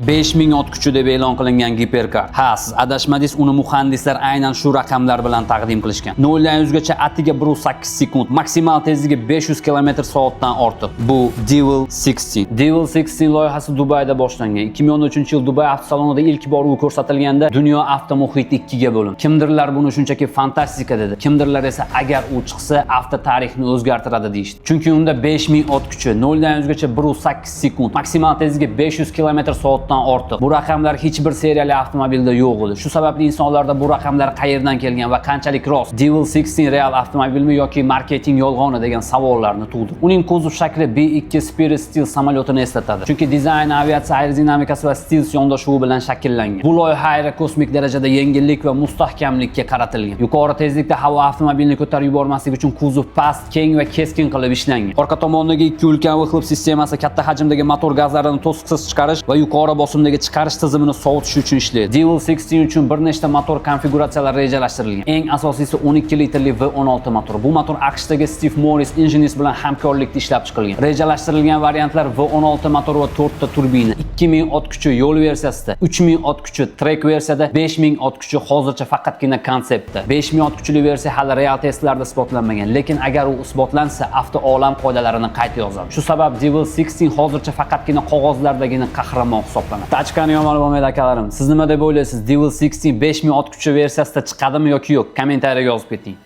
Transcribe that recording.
5000 ot kuchi deb e'lon qilingan giperkar. Ha, siz adashmadingiz, uni muhandislar aynan shu raqamlar bilan taqdim qilishgan. 0 dan 100 gacha atiga 1.8 sekund, maksimal tezligi 500 km/soatdan ortiq. Bu Devil 16. Devil 16 loyihasi Dubayda boshlangan. 2013-yil Dubay avtosalonida ilk bor u ko'rsatilganda dunyo avto muhiti ikkiga bo'lindi. Kimdirlar buni shunchaki fantastika dedi. Kimdirlar esa agar u chiqsa, avto tarixini o'zgartiradi deyishdi. Chunki unda 5000 ot kuchi, 0 dan 100 gacha 1.8 sekund, maksimal tezligi 500 km/soatdan ortiq. Bu raqamlar hech bir seriyali avtomobilda yo'q edi. Shu sababli insonlarda bu raqamlar qayerdan kelgan va qanchalik rost? Devil 16 real avtomobilmi yoki marketing yolg'oni degan savollarni tug'dirdi. Uning kuzov shakli B2 Spirit Steel samolyotini eslatadi. Chunki dizayn, aviatsiya aerodinamikasi va Stealth yondashuvi bilan shakllangan. Bu loyiha aerokosmik darajada yengillik va mustahkamlikka qaratilgan. Yuqori tezlikda havo avtomobilni ko'tarib yubormaslik uchun kuzov past, keng va keskin qilib ishlangan. Orqa tomondagi ikki ulkan vyxlop sistemasi katta hajmdagi motor gazlarini to'siqsiz chiqarish va yuqori bosimdagi chiqarish tizimini sovutish uchun ishlaydi. Devil 16 uchun bir nechta motor konfiguratsiyalari rejalashtirilgan. Eng asosiysi 12 litrli V16 motor. Bu motor AQShdagi Steve Morris Engines bilan hamkorlikda ishlab chiqilgan. Rejalashtirilgan variantlar V16 motor va 4 ta turbina. 2000 ot kuchi yo'l versiyasida, 3000 ot kuchi track versiyada, 5000 ot kuchi hozircha faqatgina konseptda. 5000 ot kuchli versiya hali real testlarda isbotlanmagan, lekin agar u isbotlansa, avto olam qoidalarini qayta yozadi. Shu sabab Devil 16 hozircha faqatgina qog'ozlardagina qahramon hisoblanadi. Tachkani yomon bo'lmaydi akalarim. Siz nima deb o'ylaysiz? Devil 16 5000 ot kuchi versiyasida chiqadimi yoki yo'q? Kommentariyaga yozib keting.